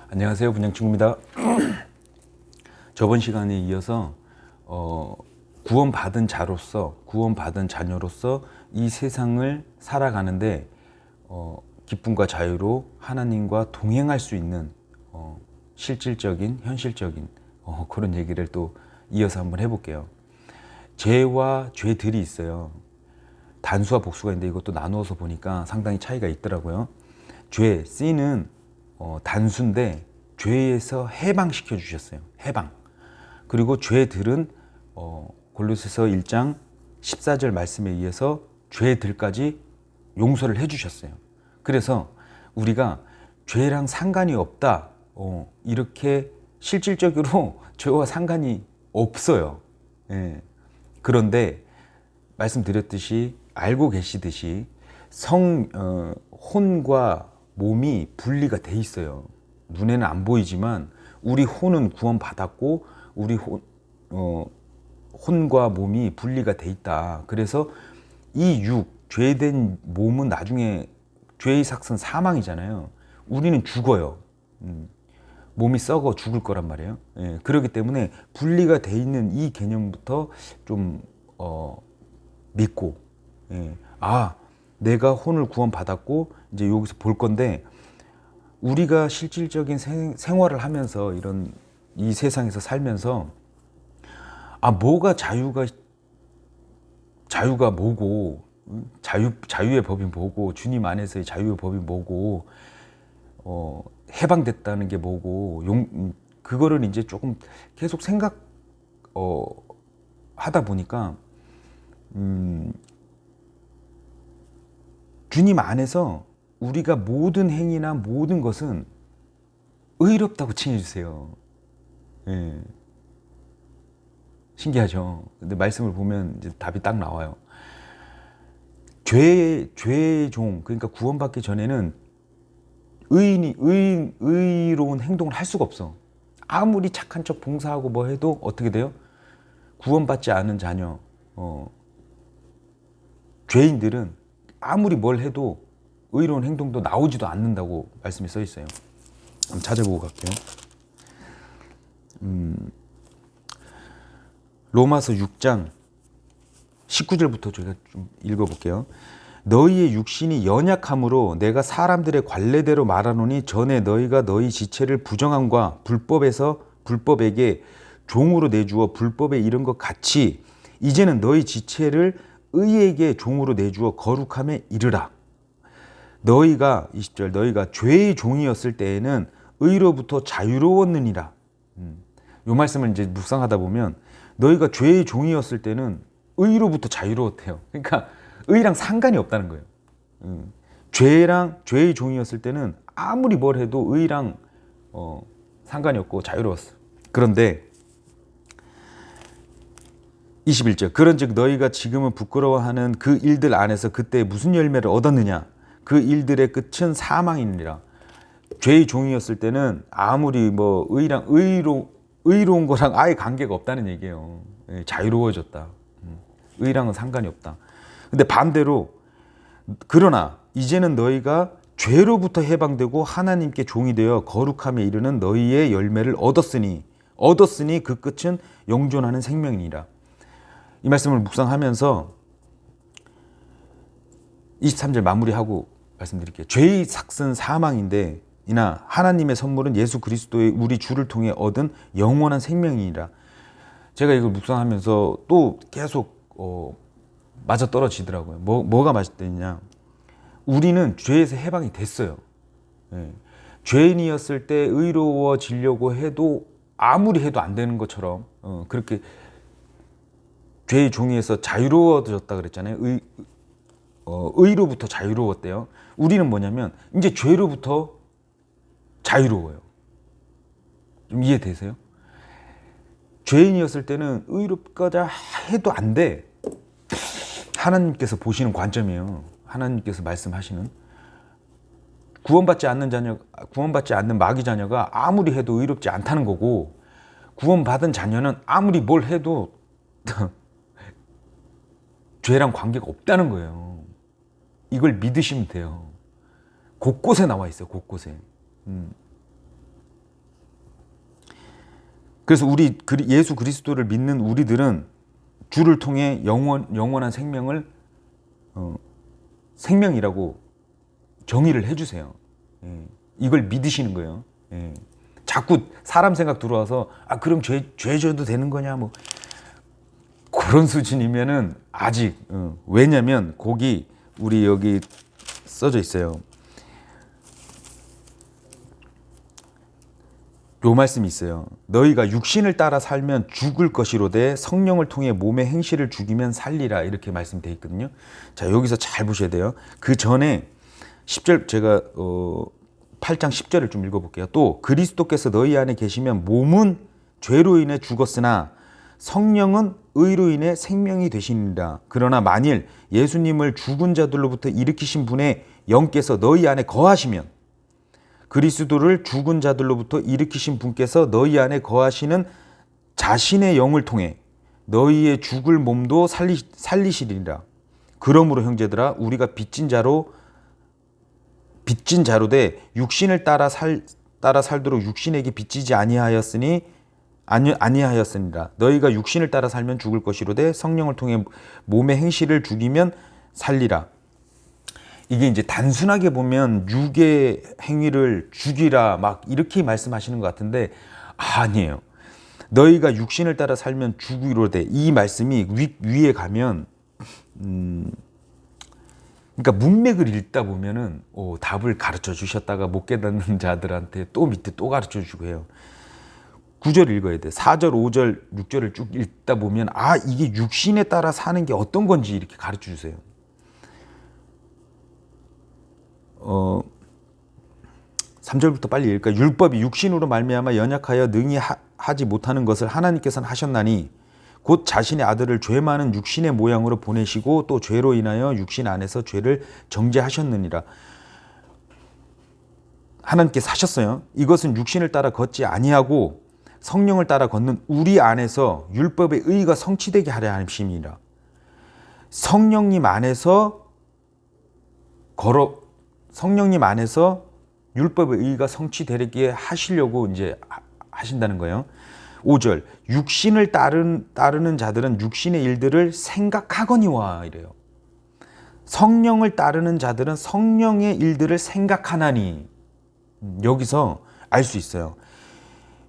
안녕하세요, 분양친구입니다. 저번 시간에 이어서 구원받은 자로서, 구원받은 자녀로서 이 세상을 살아가는데 기쁨과 자유로 하나님과 동행할 수 있는 실질적인, 현실적인 그런 얘기를 또 이어서 한번 해볼게요. 죄와 죄들이 있어요. 단수와 복수가 있는데 이것도 나누어서 보니까 상당히 차이가 있더라고요. 죄, sin은 단수인데 죄에서 해방시켜 주셨어요. 해방. 그리고 죄들은 골로새서 1장 14절 말씀에 의해서 죄들까지 용서를 해 주셨어요. 그래서 우리가 죄랑 상관이 없다, 이렇게 실질적으로 죄와 상관이 없어요. 예. 그런데 말씀드렸듯이, 알고 계시듯이 혼과 몸이 분리가 돼 있어요. 눈에는 안 보이지만 우리 혼은 구원받았고 우리 혼과 몸이 분리가 돼 있다. 그래서 이 죄된 몸은 나중에 죄의 삭은 사망이잖아요. 우리는 죽어요. 몸이 썩어 죽을 거란 말이에요. 예, 그렇기 때문에 분리가 돼 있는 이 개념부터 좀 믿고, 예, 내가 혼을 구원받았고 이제 여기서 볼 건데, 우리가 실질적인 생활을 하면서 이런 이 세상에서 살면서 뭐가 자유가 뭐고, 자유의 법이 뭐고, 주님 안에서의 자유의 법이 뭐고, 해방됐다는 게 뭐고, 그거를 이제 조금 계속 하다 보니까 주님 안에서 우리가 모든 행위나 모든 것은 의롭다고 칭해주세요. 예. 신기하죠. 근데 말씀을 보면 이제 답이 딱 나와요. 죄의 종, 그러니까 구원받기 전에는 의로운 행동을 할 수가 없어. 아무리 착한 척 봉사하고 뭐 해도 어떻게 돼요? 구원받지 않은 자녀, 죄인들은 아무리 뭘 해도 의로운 행동도 나오지도 않는다고 말씀이 써 있어요. 한번 찾아보고 갈게요. 로마서 6장 19절부터 제가 좀 읽어볼게요. 너희의 육신이 연약함으로 내가 사람들의 관례대로 말하노니 전에 너희가 너희 지체를 부정함과 불법에게 종으로 내주어 불법에 이른 것 같이 이제는 너희 지체를 의에게 종으로 내주어 거룩함에 이르라. 너희가 20절 너희가 죄의 종이었을 때에는 의로부터 자유로웠느니라. 이 말씀을 이제 묵상하다 보면 너희가 죄의 종이었을 때는 의로부터 자유로웠대요. 그러니까 의랑 상관이 없다는 거예요. 죄의 종이었을 때는 아무리 뭘 해도 의랑 상관이 없고 자유로웠어. 그런데 21절 그런즉 너희가 지금은 부끄러워하는 그 일들 안에서 그때 무슨 열매를 얻었느냐? 그 일들의 끝은 사망이니라. 죄의 종이었을 때는 아무리 뭐 의로운 거랑 아예 관계가 없다는 얘기예요. 자유로워졌다. 의랑은 상관이 없다. 근데 반대로 그러나 이제는 너희가 죄로부터 해방되고 하나님께 종이 되어 거룩함에 이르는 너희의 열매를 얻었으니 그 끝은 영존하는 생명이니라. 이 말씀을 묵상하면서 23절 마무리하고 말씀드릴게요. 죄의 삭은 사망인데 이나 하나님의 선물은 예수 그리스도의 우리 주를 통해 얻은 영원한 생명이니라. 제가 이걸 묵상하면서 또 계속 맞아떨어지더라고요. 뭐가 맞았더냐? 우리는 죄에서 해방이 됐어요. 예. 죄인이었을 때 의로워지려고 해도 아무리 해도 안 되는 것처럼 그렇게 죄의 종이에서 자유로워졌다 그랬잖아요. 의로부터 자유로웠대요. 우리는 뭐냐면 이제 죄로부터 자유로워요. 좀 이해되세요? 죄인이었을 때는 의롭고자 해도 안 돼. 하나님께서 보시는 관점이에요. 하나님께서 말씀하시는. 구원받지 않는 마귀 자녀가 아무리 해도 의롭지 않다는 거고, 구원받은 자녀는 아무리 뭘 해도 죄랑 관계가 없다는 거예요. 이걸 믿으시면 돼요. 곳곳에 나와 있어요. 곳곳에. 그래서 예수 그리스도를 믿는 우리들은 주를 통해 영원한 생명을 생명이라고 정의를 해주세요. 예. 이걸 믿으시는 거예요. 예. 자꾸 사람 생각 들어와서 그럼 죄 져도 되는 거냐 뭐 그런 수준이면은 아직 왜냐면 거기 우리 여기 써져 있어요. 요 말씀이 있어요. 너희가 육신을 따라 살면 죽을 것이로되 성령을 통해 몸의 행실을 죽이면 살리라 이렇게 말씀되어 있거든요. 자, 여기서 잘 보셔야 돼요. 그 전에 10절 제가 8장 10절을 좀 읽어볼게요. 또 그리스도께서 너희 안에 계시면 몸은 죄로 인해 죽었으나 성령은 의로 인해 생명이 되시니라. 그러나 만일 예수님을 죽은 자들로부터 일으키신 분의 영께서 너희 안에 거하시면 그리스도를 죽은 자들로부터 일으키신 분께서 너희 안에 거하시는 자신의 영을 통해 너희의 죽을 몸도 살리시리라. 그러므로 형제들아 우리가 빚진 자로되 육신을 따라 살도록 육신에게 빚지지 아니하였으니라. 너희가 육신을 따라 살면 죽을 것이로되 성령을 통해 몸의 행실을 죽이면 살리라. 이게 이제 단순하게 보면 육의 행위를 죽이라 막 이렇게 말씀하시는 것 같은데 아니에요. 너희가 육신을 따라 살면 죽으리로되 이 말씀이 위에 가면 그러니까 문맥을 읽다 보면은 답을 가르쳐 주셨다가 못 깨닫는 자들한테 또 밑에 또 가르쳐 주고 해요. 9절 읽어야 돼. 4절, 5절, 6절을 쭉 읽다 보면 이게 육신에 따라 사는 게 어떤 건지 이렇게 가르쳐 주세요. 3절부터 빨리 읽을까? 율법이 육신으로 말미암아 연약하여 능히 하지 못하는 것을 하나님께서는 하셨나니 곧 자신의 아들을 죄 많은 육신의 모양으로 보내시고 또 죄로 인하여 육신 안에서 죄를 정죄하셨느니라. 하나님께서 하셨어요. 이것은 육신을 따라 걷지 아니하고 성령을 따라 걷는 우리 안에서 율법의 의가 성취되게 하려 하심이라. 성령님 안에서 율법의 의가 성취되게 하시려고 이제 하신다는 거예요. 5절 육신을 따르는 자들은 육신의 일들을 생각하거니와 이래요. 성령을 따르는 자들은 성령의 일들을 생각하나니. 여기서 알 수 있어요.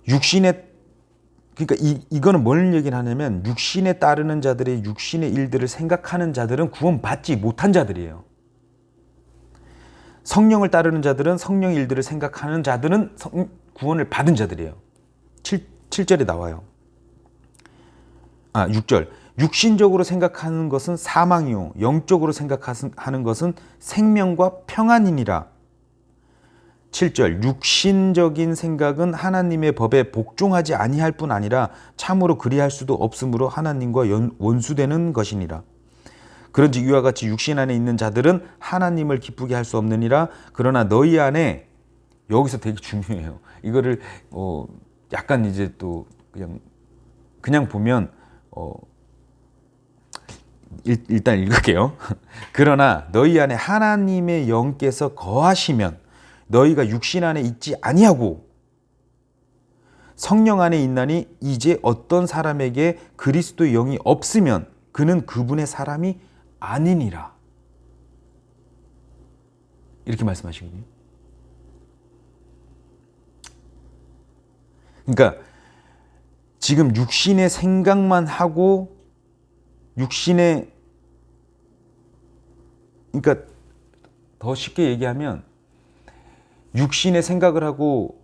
그러니까 이거는 뭘 얘기를 하냐면 육신에 따르는 자들의 육신의 일들을 생각하는 자들은 구원받지 못한 자들이에요. 성령을 따르는 자들은 성령의 일들을 생각하는 자들은 구원을 받은 자들이에요. 7절에 나와요. 6절 육신적으로 생각하는 것은 사망이요 영적으로 생각하는 것은 생명과 평안이니라. 7절 육신적인 생각은 하나님의 법에 복종하지 아니할 뿐 아니라 참으로 그리할 수도 없으므로 하나님과 원수되는 것이니라. 그런즉 이와 같이 육신 안에 있는 자들은 하나님을 기쁘게 할 수 없느니라. 그러나 너희 안에, 여기서 되게 중요해요. 이거를 약간 이제 또 그냥 보면 일단 읽을게요. 그러나 너희 안에 하나님의 영께서 거하시면 너희가 육신 안에 있지 아니하고 성령 안에 있나니 이제 어떤 사람에게 그리스도의 영이 없으면 그는 그분의 사람이 아니니라. 이렇게 말씀하시거든요. 그러니까 지금 육신의 생각만 하고 그러니까 더 쉽게 얘기하면 육신의 생각을 하고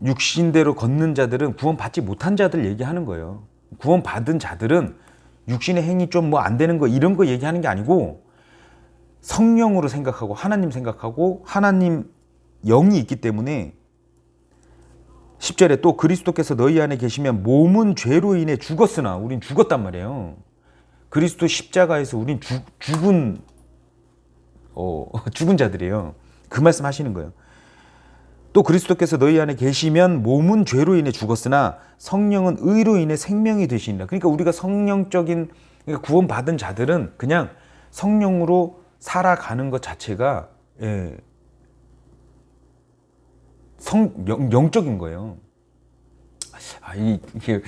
육신대로 걷는 자들은 구원받지 못한 자들 얘기하는 거예요. 구원받은 자들은 육신의 행위 좀 뭐 안 되는 거 이런 거 얘기하는 게 아니고 성령으로 생각하고 하나님 생각하고 하나님 영이 있기 때문에 10절에 또 그리스도께서 너희 안에 계시면 몸은 죄로 인해 죽었으나 우린 죽었단 말이에요. 그리스도 십자가에서 우린 죽은 자들이에요. 그 말씀 하시는 거예요. 또 그리스도께서 너희 안에 계시면 몸은 죄로 인해 죽었으나 성령은 의로 인해 생명이 되시니라. 그러니까 우리가 성령적인 구원받은 자들은 그냥 성령으로 살아가는 것 자체가 영적인 거예요. 이게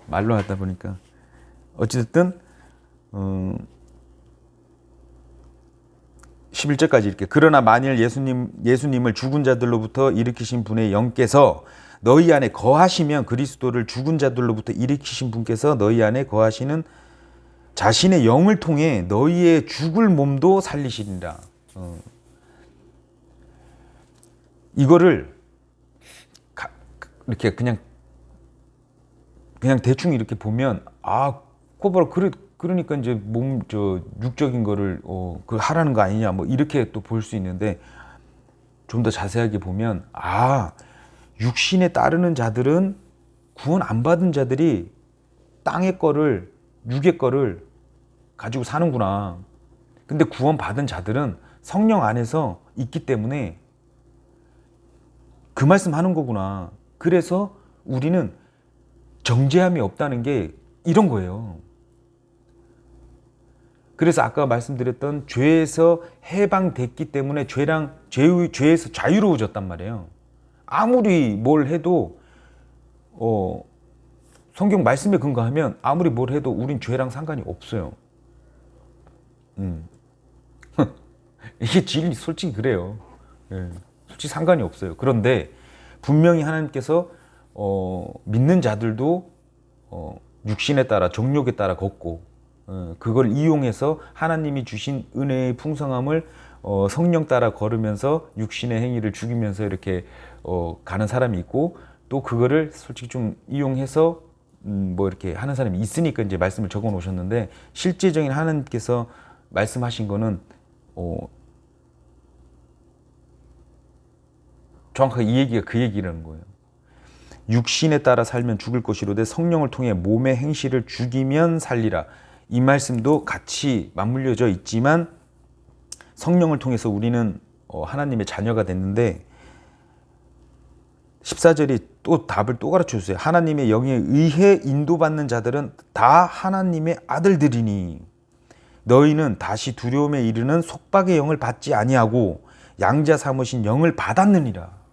말로 하다 보니까 어찌됐든 11절까지 이렇게 그러나 만일 예수님을 죽은 자들로부터 일으키신 분의 영께서 너희 안에 거하시면 그리스도를 죽은 자들로부터 일으키신 분께서 너희 안에 거하시는 자신의 영을 통해 너희의 죽을 몸도 살리시리라. 이거를 이렇게 그냥 대충 이렇게 보면 코바라 그러니까 이제 육적인 거를 그 하라는 거 아니냐 뭐 이렇게 또 볼 수 있는데 좀 더 자세하게 보면 육신에 따르는 자들은 구원 안 받은 자들이 땅의 거를 육의 거를 가지고 사는구나. 근데 구원 받은 자들은 성령 안에서 있기 때문에 그 말씀 하는 거구나. 그래서 우리는 정죄함이 없다는 게 이런 거예요. 그래서 아까 말씀드렸던 죄에서 해방됐기 때문에 죄에서 자유로워졌단 말이에요. 아무리 뭘 해도 성경 말씀에 근거하면 아무리 뭘 해도 우린 죄랑 상관이 없어요. 이게 진리 솔직히 그래요. 솔직히 상관이 없어요. 그런데 분명히 하나님께서 믿는 자들도 육신에 따라 정욕에 따라 걷고 그걸 이용해서 하나님이 주신 은혜의 풍성함을 성령 따라 걸으면서 육신의 행위를 죽이면서 이렇게 가는 사람이 있고 또 그거를 솔직히 좀 이용해서 뭐 이렇게 하는 사람이 있으니까 이제 말씀을 적어 놓으셨는데 실제적인 하나님께서 말씀하신 거는 정확하게 이 얘기가 그 얘기라는 거예요. 육신에 따라 살면 죽을 것이로되 성령을 통해 몸의 행실을 죽이면 살리라. 이 말씀도 같이 맞물려져 있지만 성령을 통해서 우리는 하나님의 자녀가 됐는데 14절이 또 답을 또 가르쳐 주세요. 하나님의 영에 의해 인도받는 자들은 다 하나님의 아들들이니 너희는 다시 두려움에 이르는 속박의 영을 받지 아니하고 양자 삼으신 영을 받았느니라.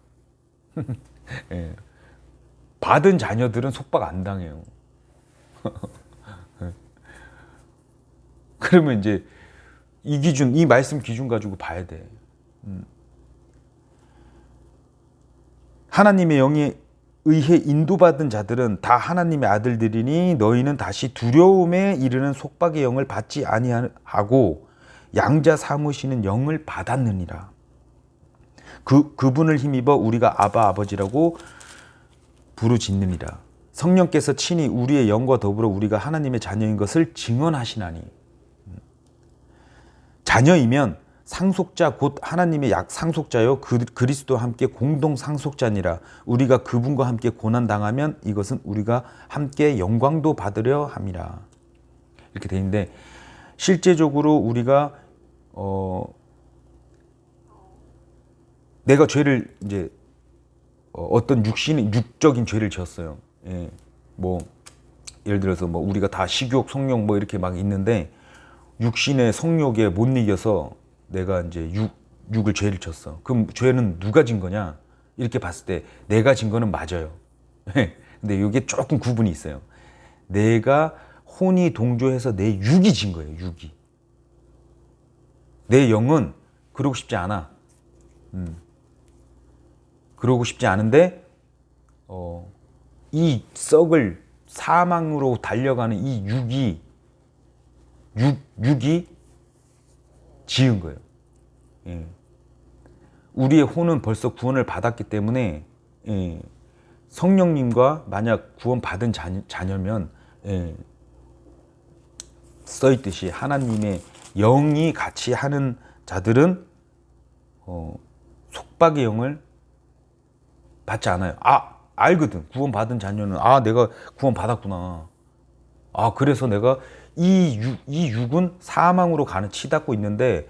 예. 받은 자녀들은 속박 안 당해요. 그러면 이제 이 말씀 기준 가지고 봐야 돼. 하나님의 영에 의해 인도받은 자들은 다 하나님의 아들들이니 너희는 다시 두려움에 이르는 속박의 영을 받지 아니하고 양자 삼으시는 영을 받았느니라. 그분을 힘입어 우리가 아바 아버지라고 부르짖느니라. 성령께서 친히 우리의 영과 더불어 우리가 하나님의 자녀인 것을 증언하시나니. 자녀이면 상속자 곧 하나님의 상속자요 그리스도와 함께 공동 상속자니라. 우리가 그분과 함께 고난 당하면 이것은 우리가 함께 영광도 받으려 함이라. 이렇게 돼 있는데 실제적으로 우리가 내가 죄를 이제 어떤 육적인 죄를 지었어요. 예. 뭐 예를 들어서 뭐 우리가 다 식욕, 성욕 뭐 이렇게 막 있는데 육신의 성욕에 못 이겨서 내가 이제 육을 죄를 졌어. 그럼 죄는 누가 진 거냐? 이렇게 봤을 때 내가 진 거는 맞아요. 근데 이게 조금 구분이 있어요. 내가 혼이 동조해서 내 육이 진 거예요. 육이. 내 영은 그러고 싶지 않아. 그러고 싶지 않은데 이 썩을 사망으로 달려가는 이 육이 지은 거예요. 예. 우리의 혼은 벌써 구원을 받았기 때문에 성령님과 만약 구원 받은 자녀면 써있듯이 하나님의 영이 같이 하는 자들은 속박의 영을 받지 않아요. 알거든. 구원 받은 자녀는 내가 구원 받았구나. 그래서 내가 이 육은 사망으로 치닫고 있는데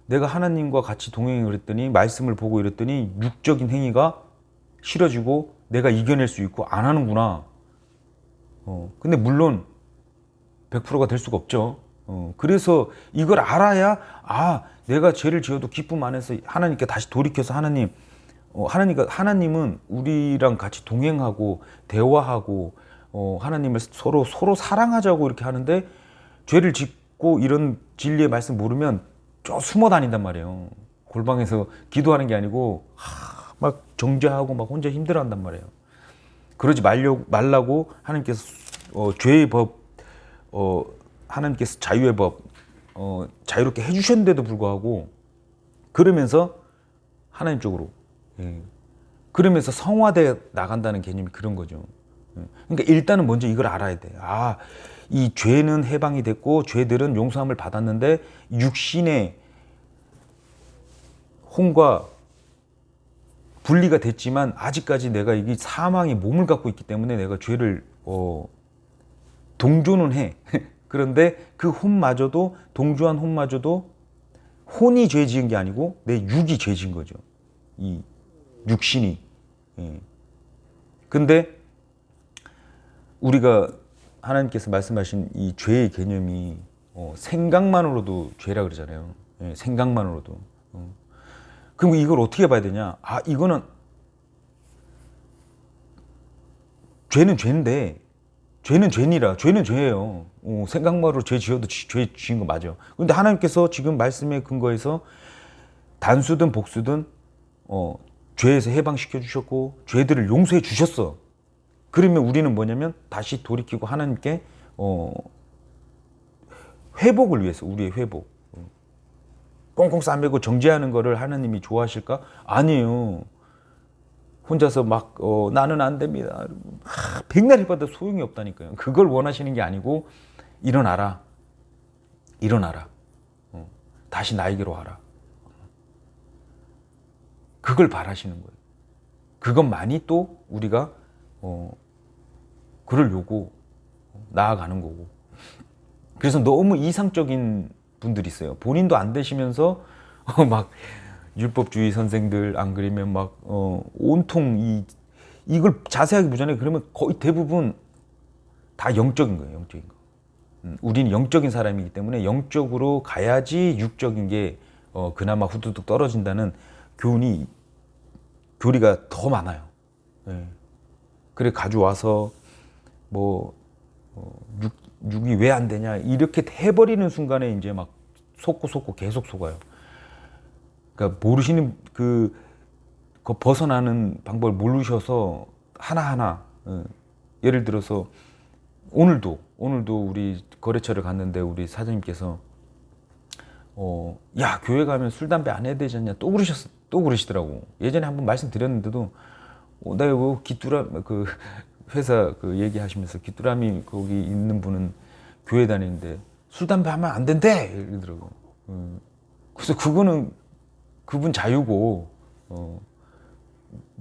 내가 하나님과 같이 동행을 했더니 말씀을 보고 이랬더니 육적인 행위가 싫어지고 내가 이겨낼 수 있고 안 하는구나. 근데 물론 100%가 될 수가 없죠. 그래서 이걸 알아야 내가 죄를 지어도 기쁨 안에서 하나님께 다시 돌이켜서 하나님 하나님은 우리랑 같이 동행하고 대화하고 하나님을 서로 사랑하자고 이렇게 하는데 죄를 짓고 이런 진리의 말씀 모르면 저 숨어 다닌단 말이에요. 골방에서 기도하는 게 아니고 막 정죄하고 막 혼자 힘들어한단 말이에요. 그러지 말라고 하나님께서 죄의 법, 하나님께서 자유의 법 자유롭게 해주셨는데도 불구하고 그러면서 하나님 쪽으로 그러면서 성화돼 나간다는 개념이 그런 거죠. 그러니까 일단은 먼저 이걸 알아야 돼. 이 죄는 해방이 됐고 죄들은 용서함을 받았는데 육신의 혼과 분리가 됐지만 아직까지 내가 이게 사망의 몸을 갖고 있기 때문에 내가 죄를 동조는 해. 그런데 그 혼마저도 동조한 혼마저도 혼이 죄 지은 게 아니고 내 육이 죄 지은 거죠. 이 육신이. 근데 우리가 하나님께서 말씀하신 이 죄의 개념이 생각만으로도 죄라 그러잖아요. 생각만으로도. 그럼 이걸 어떻게 봐야 되냐? 이거는 죄는 죄인데 죄는 죄니라. 죄는 죄예요. 생각만으로 죄 지어도 죄 지은 거 맞아. 근데 하나님께서 지금 말씀에 근거해서 단수든 복수든 죄에서 해방시켜 주셨고 죄들을 용서해 주셨어. 그러면 우리는 뭐냐면 다시 돌이키고 하나님께 회복을 위해서 우리의 회복. 꽁꽁 싸매고 정죄하는 거를 하나님이 좋아하실까? 아니에요. 혼자서 막 나는 안 됩니다. 백날 해봐도 소용이 없다니까요. 그걸 원하시는 게 아니고 일어나라. 다시 나에게로 와라. 그걸 바라시는 거예요. 그것만이 또 우리가 그러려고 나아가는 거고. 그래서 너무 이상적인 분들이 있어요. 본인도 안 되시면서 막 율법주의 선생들 안 그러면 막 온통 이걸 자세하게 보잖아요. 그러면 거의 대부분 다 영적인 거예요. 영적인 거. 우리는 영적인 사람이기 때문에 영적으로 가야지 육적인 게 그나마 후두둑 떨어진다는 교리가 더 많아요. 그래 가져와서 뭐 육이 왜 안 되냐 이렇게 해버리는 순간에 이제 막 속고 계속 속아요. 그러니까 모르시는 그 벗어나는 방법을 모르셔서 하나하나 예를 들어서 오늘도 우리 거래처를 갔는데 우리 사장님께서 야 교회 가면 술 담배 안 해야 되지 않냐 또 그러시더라고. 예전에 한번 말씀드렸는데도 나 이거 귀뚜라미 그 회사 그 얘기하시면서 귀뚜라미 거기 있는 분은 교회 다니는데 술 담배 하면 안 된대 이러더라고. 그래서 그거는 그분 자유고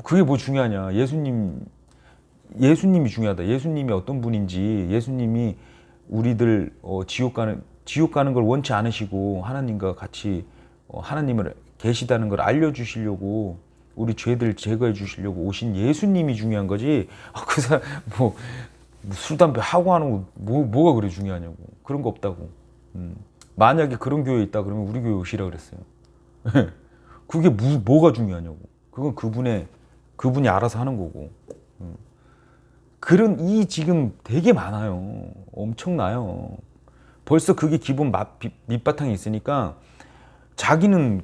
그게 뭐 중요하냐. 예수님이 중요하다. 예수님이 어떤 분인지 예수님이 우리들 지옥 가는 걸 원치 않으시고 하나님과 같이 하나님을 계시다는 걸 알려주시려고 우리 죄들 제거해 주시려고 오신 예수님이 중요한 거지. 그 사람 술 담배 하고 하는 거 뭐가 그래 중요하냐고. 그런 거 없다고. 만약에 그런 교회 있다 그러면 우리 교회 오시라 그랬어요. 그게 뭐가 중요하냐고. 그건 그분이 알아서 하는 거고. 그런 지금 되게 많아요. 엄청나요. 벌써 그게 기본 밑바탕이 있으니까 자기는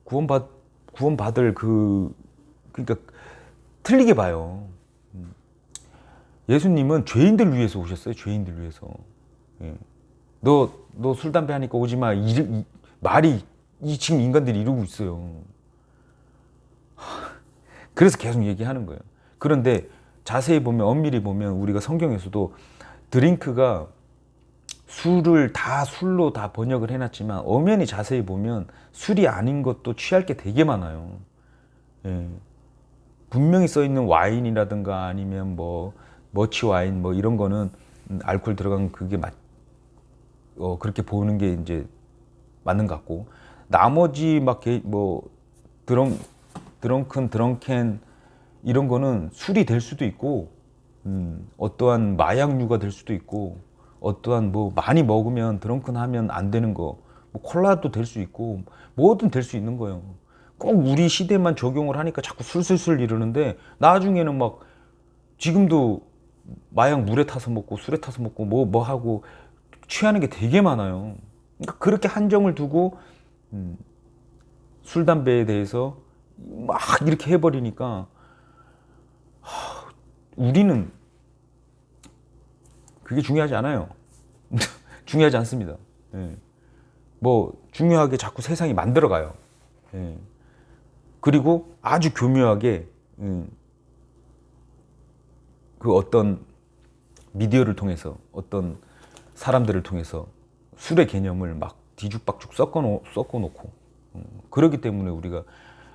구원받을 그러니까 틀리게 봐요. 예수님은 죄인들 위해서 오셨어요. 죄인들 위해서. 너 술 담배 하니까 오지 마. 말이 지금 인간들이 이러고 있어요. 그래서 계속 얘기하는 거예요. 그런데 자세히 보면 엄밀히 보면 우리가 성경에서도 드링크가 술을 다 술로 다 번역을 해놨지만 엄연히 자세히 보면 술이 아닌 것도 취할 게 되게 많아요. 분명히 써 있는 와인이라든가 아니면 뭐 머치 와인 뭐 이런 거는 알코올 들어간 그게 그렇게 보는 게 이제 맞는 것 같고 나머지 드렁켄 이런 거는 술이 될 수도 있고 어떠한 마약류가 될 수도 있고 어떠한 많이 먹으면 드렁큰 하면 안 되는 거 콜라도 될 수 있고 뭐든 될 수 있는 거예요. 꼭 우리 시대만 적용을 하니까 자꾸 술술술 이러는데 나중에는 막 지금도 마약 물에 타서 먹고 술에 타서 먹고 뭐 하고 취하는 게 되게 많아요. 그러니까 그렇게 한정을 두고 술, 담배에 대해서 막 이렇게 해버리니까 우리는 그게 중요하지 않아요. 중요하지 않습니다. 예. 뭐 중요하게 자꾸 세상이 만들어가요. 예. 그리고 아주 교묘하게 그 어떤 미디어를 통해서 어떤 사람들을 통해서 술의 개념을 막 뒤죽박죽 섞어놓고 그렇기 때문에 우리가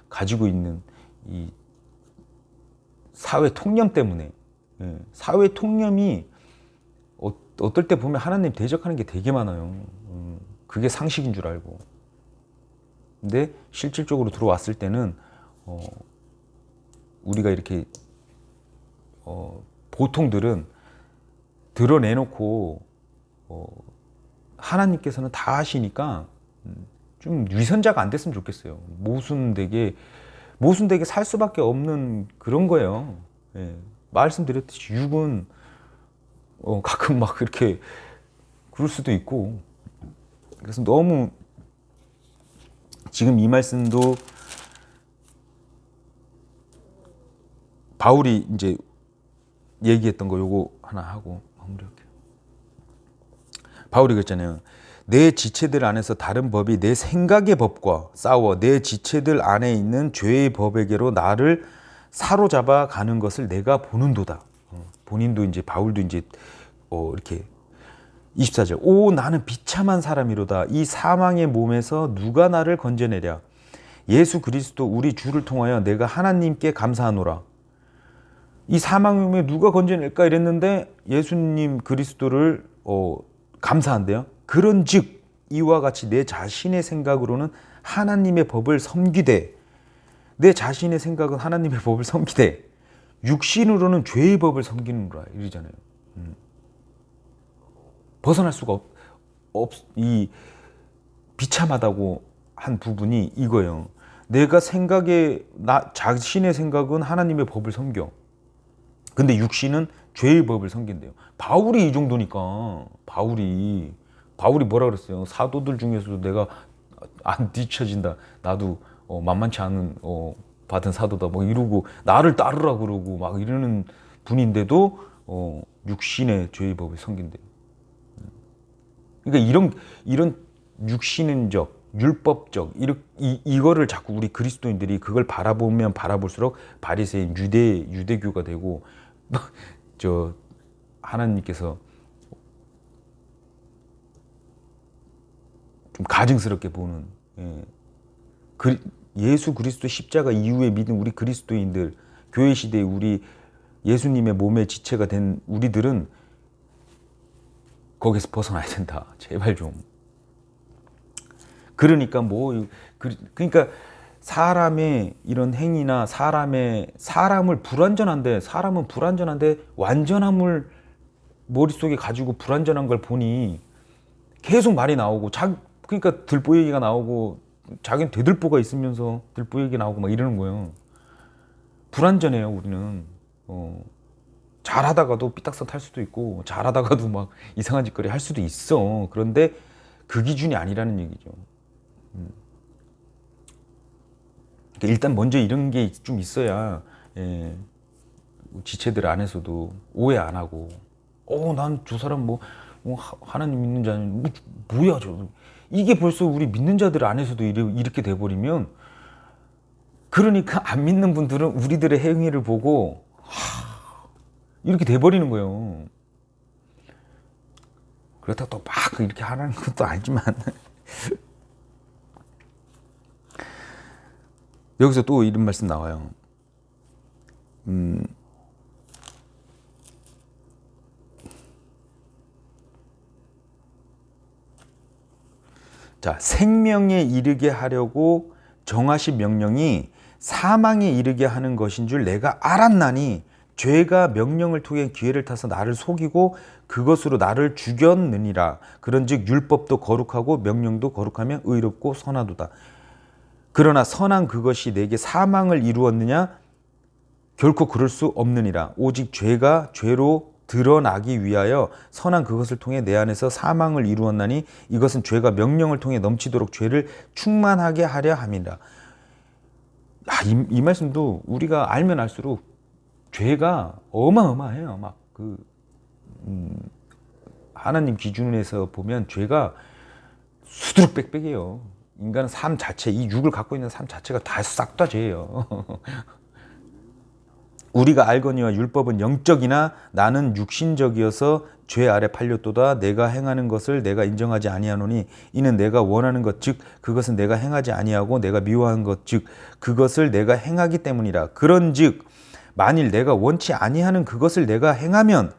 가지고 있는 이 사회 통념 때문에 사회 통념이 어떨 때 보면 하나님 대적하는 게 되게 많아요. 그게 상식인 줄 알고. 근데 실질적으로 들어왔을 때는 우리가 이렇게 보통들은 드러내놓고 하나님께서는 다 하시니까 좀 위선자가 안 됐으면 좋겠어요. 모순되게 살 수밖에 없는 그런 거예요. 예. 말씀드렸듯이 육은 가끔 막 그렇게 그럴 수도 있고. 그래서 너무 지금 이 말씀도 바울이 이제 얘기했던 거 요거 하나 하고 마무리할게요. 바울이 그랬잖아요. 내 지체들 안에서 다른 법이 내 생각의 법과 싸워 내 지체들 안에 있는 죄의 법에게로 나를 사로잡아 가는 것을 내가 보는도다. 본인도 이제 바울도 이제 이렇게 24절 오 나는 비참한 사람이로다. 이 사망의 몸에서 누가 나를 건져내랴. 예수 그리스도 우리 주를 통하여 내가 하나님께 감사하노라. 이 사망의 몸에 누가 건져낼까 이랬는데 예수님 그리스도를 감사한대요. 그런즉 이와 같이 내 자신의 생각으로는 하나님의 법을 섬기되 내 자신의 생각은 하나님의 법을 섬기되 육신으로는 죄의 법을 섬기는구나 이러잖아요. 벗어날 수가 이 비참하다고 한 부분이 이거예요. 내가 자신의 생각은 하나님의 법을 섬겨. 근데 육신은 죄의 법을 섬긴대요. 바울이 이 정도니까 바울이 뭐라 그랬어요? 사도들 중에서도 내가 안 뒤처진다. 나도 만만치 않은 받은 사도다. 뭐 이러고 나를 따르라 그러고 막 이러는 분인데도 육신의 죄의 법을 섬긴대요. 그러니까 이런 육신적, 율법적 이거를 자꾸 우리 그리스도인들이 그걸 바라보면 바라볼수록 바리새인 유대교가 되고 저 하나님께서 좀 가증스럽게 보는 예수 그리스도 십자가 이후에 믿은 우리 그리스도인들 교회 시대에 우리 예수님의 몸의 지체가 된 우리들은 거기서 벗어나야 된다. 제발 좀. 그러니까 그러니까 사람의 이런 행위나 사람은 불완전한데 완전함을 머릿속에 가지고 불완전한 걸 보니 계속 말이 나오고 그러니까 들보 얘기가 나오고 자기는 되들보가 있으면서 들보 얘기 나오고 막 이러는 거예요. 불완전해요, 우리는. 잘하다가도 삐딱선 탈 수도 있고 잘하다가도 막 이상한 짓거리 할 수도 있어. 그런데 그 기준이 아니라는 얘기죠. 일단 먼저 이런 게 좀 있어야 지체들 안에서도 오해 안 하고 난 저 사람 하나님 믿는 자는 뭐야 저 이게 벌써 우리 믿는 자들 안에서도 이렇게 돼버리면 그러니까 안 믿는 분들은 우리들의 행위를 보고 이렇게 돼버리는 거예요. 그렇다고 또 막 이렇게 하라는 것도 아니지만 여기서 또 이런 말씀 나와요. 자, 생명에 이르게 하려고 정하신 명령이 사망에 이르게 하는 것인 줄 내가 알았나니 죄가 명령을 통해 기회를 타서 나를 속이고 그것으로 나를 죽였느니라. 그런즉 율법도 거룩하고 명령도 거룩하며 의롭고 선하도다. 그러나 선한 그것이 내게 사망을 이루었느냐? 결코 그럴 수 없느니라. 오직 죄가 죄로 드러나기 위하여 선한 그것을 통해 내 안에서 사망을 이루었나니 이것은 죄가 명령을 통해 넘치도록 죄를 충만하게 하려 함이라. 이 말씀도 우리가 알면 알수록 죄가 어마어마해요. 막 하나님 기준에서 보면 죄가 수두룩백백이에요. 인간은 삶 자체, 이 육을 갖고 있는 삶 자체가 다 싹 다 죄예요. 우리가 알거니와 율법은 영적이나 나는 육신적이어서 죄 아래 팔렸도다. 내가 행하는 것을 내가 인정하지 아니하노니 이는 내가 원하는 것 즉 그것은 내가 행하지 아니하고 내가 미워하는 것 즉 그것을 내가 행하기 때문이라. 그런즉 만일 내가 원치 아니하는 그것을 내가 행하면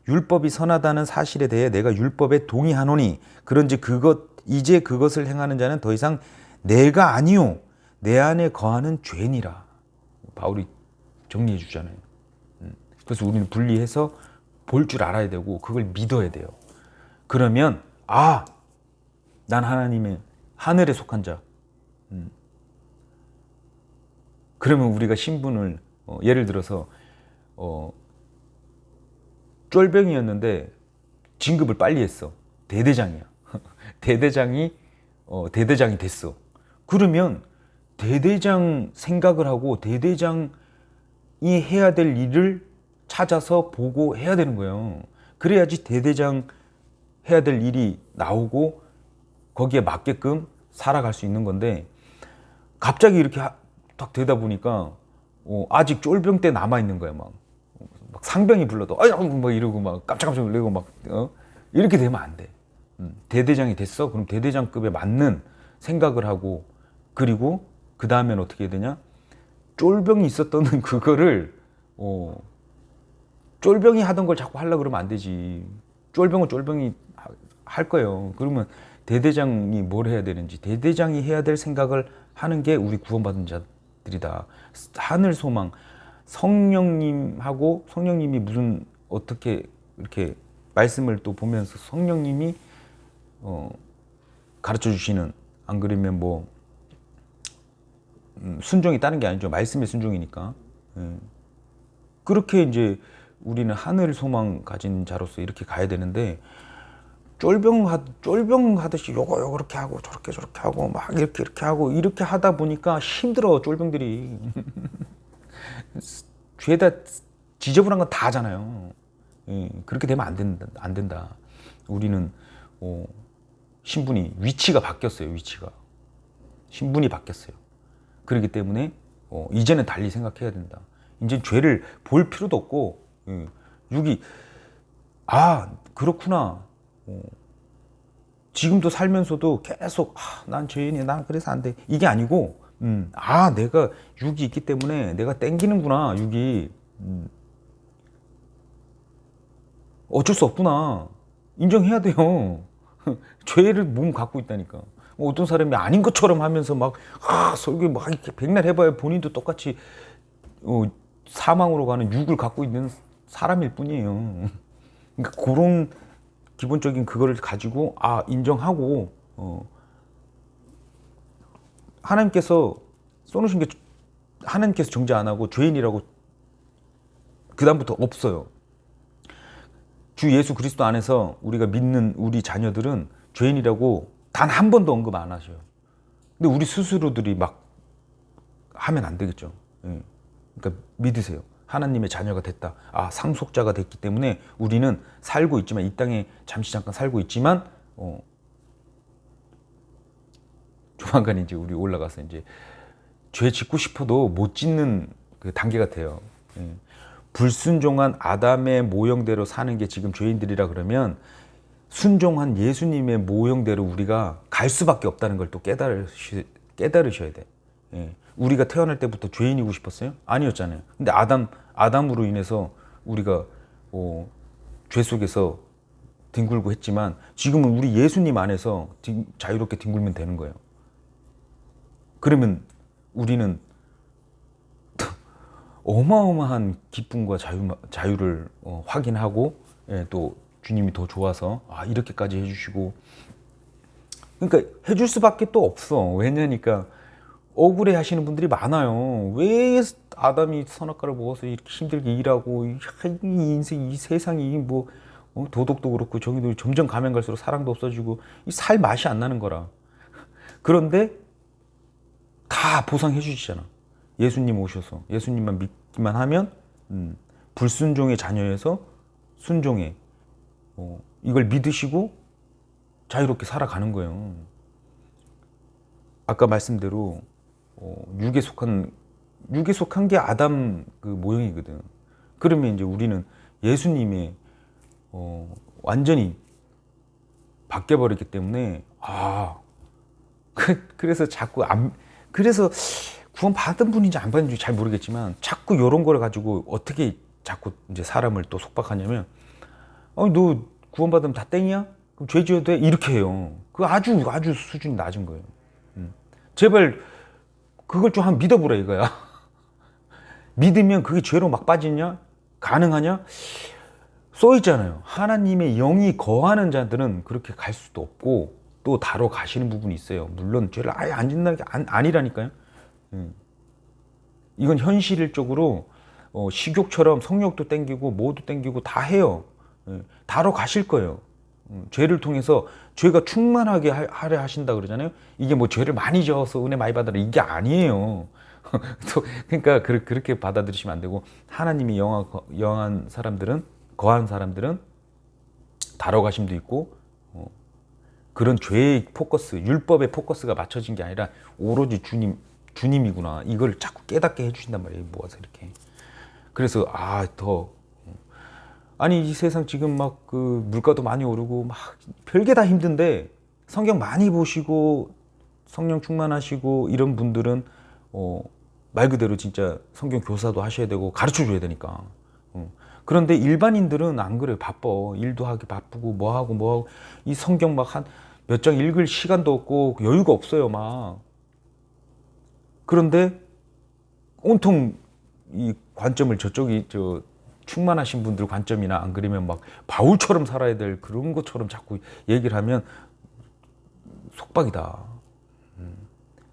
율법이 선하다는 사실에 대해 내가 율법에 동의하노니 그런즉 이제 그것을 행하는 자는 더 이상 내가 아니요 내 안에 거하는 죄니라. 바울이 정리해 주잖아요. 그래서 우리는 분리해서 볼 줄 알아야 되고 그걸 믿어야 돼요. 그러면 난 하나님의 하늘에 속한 자. 그러면 우리가 신분을 예를 들어서 쫄병이었는데 진급을 빨리 했어. 대대장이야. 대대장이 됐어. 그러면 대대장 생각을 하고 대대장이 해야 될 일을 찾아서 보고 해야 되는 거예요. 그래야지 대대장 해야 될 일이 나오고 거기에 맞게끔 살아갈 수 있는 건데 갑자기 이렇게 딱 되다 보니까 아직 쫄병 때 남아 있는 거야. 막 상병이 불러도 막 이러고 막 깜짝깜짝 놀래고 막 이렇게 되면 안 돼. 대대장이 됐어? 그럼 대대장급에 맞는 생각을 하고 그리고 그 다음엔 어떻게 해야 되냐? 쫄병이 있었던 그거를 쫄병이 하던 걸 자꾸 하려고 그러면 안 되지. 쫄병은 쫄병이 할 거예요. 그러면 대대장이 뭘 해야 되는지 대대장이 해야 될 생각을 하는 게 우리 구원받은 자들이다. 하늘 소망. 성령님이 무슨 어떻게 이렇게 말씀을 또 보면서 성령님이 가르쳐 주시는, 안 그러면 뭐 순종이 다른 게 아니죠. 말씀의 순종이니까. 그렇게 이제 우리는 하늘 소망 가진 자로서 이렇게 가야 되는데 쫄병 하듯이 요거 이렇게 하고 저렇게 하고 막 이렇게 하고 이렇게 하다 보니까 힘들어. 쫄병들이 죄다 지저분한 건 다 하잖아요. 그렇게 되면 안 된다. 우리는 위치가 바뀌었어요. 신분이 바뀌었어요. 그렇기 때문에 이제는 달리 생각해야 된다. 이제 죄를 볼 필요도 없고 육이 그렇구나. 지금도 살면서도 계속 난 죄인이야. 난 그래서 안 돼. 이게 아니고 내가 육이 있기 때문에 내가 땡기는구나. 육이 어쩔 수 없구나. 인정해야 돼요. 죄를 몸 갖고 있다니까. 어떤 사람이 아닌 것처럼 하면서 막 설교 막 이렇게 백날 해봐야 본인도 똑같이 사망으로 가는 육을 갖고 있는 사람일 뿐이에요. 그러니까 그런 기본적인 그거를 가지고 인정하고 하나님께서 써놓으신 게 하나님께서 정죄 안 하고 죄인이라고 그 다음부터 없어요. 주 예수 그리스도 안에서 우리가 믿는 우리 자녀들은 죄인이라고 단 한 번도 언급 안 하셔요. 근데 우리 스스로들이 막 하면 안 되겠죠. 그러니까 믿으세요. 하나님의 자녀가 됐다. 상속자가 됐기 때문에 우리는 살고 있지만 이 땅에 잠시 잠깐 살고 있지만 조만간 이제 우리 올라가서 이제 죄 짓고 싶어도 못 짓는 그 단계 같아요. 불순종한 아담의 모형대로 사는 게 지금 죄인들이라 그러면 순종한 예수님의 모형대로 우리가 갈 수밖에 없다는 걸 또 깨달으셔야 돼. 우리가 태어날 때부터 죄인이고 싶었어요? 아니었잖아요. 근데 아담으로 인해서 우리가 죄 속에서 뒹굴고 했지만 지금은 우리 예수님 안에서 자유롭게 뒹굴면 되는 거예요. 그러면 우리는 어마어마한 기쁨과 자유를 확인하고 또 주님이 더 좋아서 이렇게까지 해주시고, 그러니까 해줄 수밖에 또 없어. 왜냐니까 억울해 하시는 분들이 많아요. 왜 아담이 선악과를 먹어서 이렇게 힘들게 일하고, 이 인생, 이 세상이 뭐, 도덕도 그렇고, 정의도 점점 가면 갈수록 사랑도 없어지고, 이 살 맛이 안 나는 거라. 그런데 다 보상해 주시잖아. 예수님 오셔서. 예수님만 믿기만 하면, 불순종의 자녀에서 순종의, 이걸 믿으시고 자유롭게 살아가는 거예요. 아까 말씀대로, 육에 속한 게 아담 그 모형이거든. 그러면 이제 우리는 예수님의 완전히 바뀌어버렸기 때문에, 그래서 자꾸 그래서 구원 받은 분인지 안 받은지 잘 모르겠지만 자꾸 이런 거를 가지고 어떻게 자꾸 이제 사람을 또 속박하냐면, 너 구원 받으면 다 땡이야? 그럼 죄 지어도 돼? 이렇게 해요. 그 아주 수준이 낮은 거예요. 제발 그걸 좀 한번 믿어보라 이거야. 믿으면 그게 죄로 막 빠지냐? 가능하냐? 써 있잖아요. 하나님의 영이 거하는 자들은 그렇게 갈 수도 없고 또 다뤄 가시는 부분이 있어요. 물론 죄를 아예 안 짓는 게 아니라니까요. 이건 현실적으로 식욕처럼 성욕도 땡기고 뭐도 땡기고 다 해요. 다뤄 가실 거예요. 죄를 통해서 죄가 충만하게 하려 하신다 그러잖아요. 이게 뭐 죄를 많이 지어서 은혜 많이 받아라 이게 아니에요. 그러니까 그렇게 받아들이시면 안 되고, 하나님이 영한 사람들은, 거한 사람들은 다뤄가심도 있고, 그런 죄의 포커스, 율법의 포커스가 맞춰진 게 아니라 오로지 주님이구나, 이걸 자꾸 깨닫게 해주신단 말이에요. 모아서 이렇게. 그래서 아니 이 세상 지금 막 그 물가도 많이 오르고 막 별게 다 힘든데, 성경 많이 보시고 성령 충만하시고 이런 분들은 말 그대로 진짜 성경 교사도 하셔야 되고 가르쳐 줘야 되니까. 그런데 일반인들은 안 그래요. 바빠. 일도 하기 바쁘고 뭐하고 이 성경 막 한 몇 장 읽을 시간도 없고 여유가 없어요 막. 그런데 온통 이 관점을 저쪽이 충만하신 분들 관점이나, 안 그러면 막 바울처럼 살아야 될 그런 것처럼 자꾸 얘기를 하면 속박이다.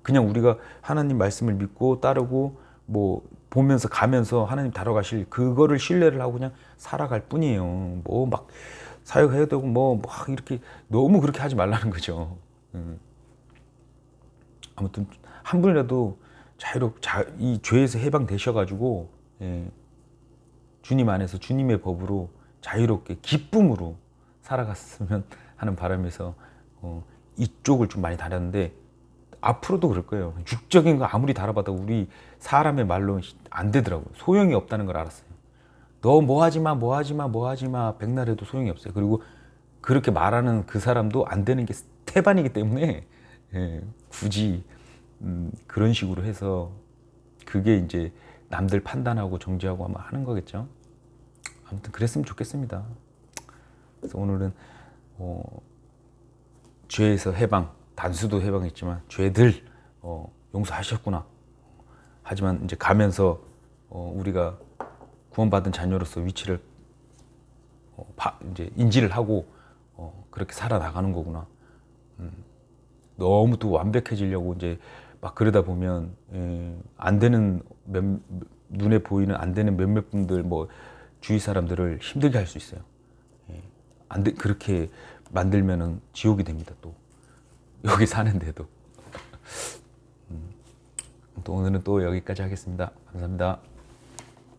그냥 우리가 하나님 말씀을 믿고 따르고 뭐 보면서 가면서 하나님 다뤄가실 그거를 신뢰를 하고 그냥 살아갈 뿐이에요. 뭐 막 사역해야 되고 뭐 막 이렇게 너무 그렇게 하지 말라는 거죠. 아무튼 한 분이라도 이 죄에서 해방되셔가지고, 주님 안에서 주님의 법으로 자유롭게 기쁨으로 살아갔으면 하는 바람에서 이쪽을 좀 많이 다녔는데, 앞으로도 그럴 거예요. 육적인 거 아무리 다뤄봐도 우리 사람의 말로 안 되더라고요. 소용이 없다는 걸 알았어요. 너 뭐 하지마 백날 해도 소용이 없어요. 그리고 그렇게 말하는 그 사람도 안 되는 게 태반이기 때문에, 굳이 그런 식으로 해서 그게 이제 남들 판단하고 정죄하고 아마 하는 거겠죠. 아무튼 그랬으면 좋겠습니다. 그래서 오늘은 죄에서 해방, 단수도 해방했지만 죄들 용서하셨구나. 하지만 이제 가면서 우리가 구원받은 자녀로서 위치를 이제 인지를 하고 그렇게 살아나가는 거구나. 너무 또 완벽해지려고 이제 막 그러다 보면 안 되는 눈에 보이는 안 되는 몇몇 분들, 뭐 주위 사람들을 힘들게 할 수 있어요. 그렇게 만들면은 지옥이 됩니다. 또 여기 사는데도. 또 오늘은 또 여기까지 하겠습니다. 감사합니다.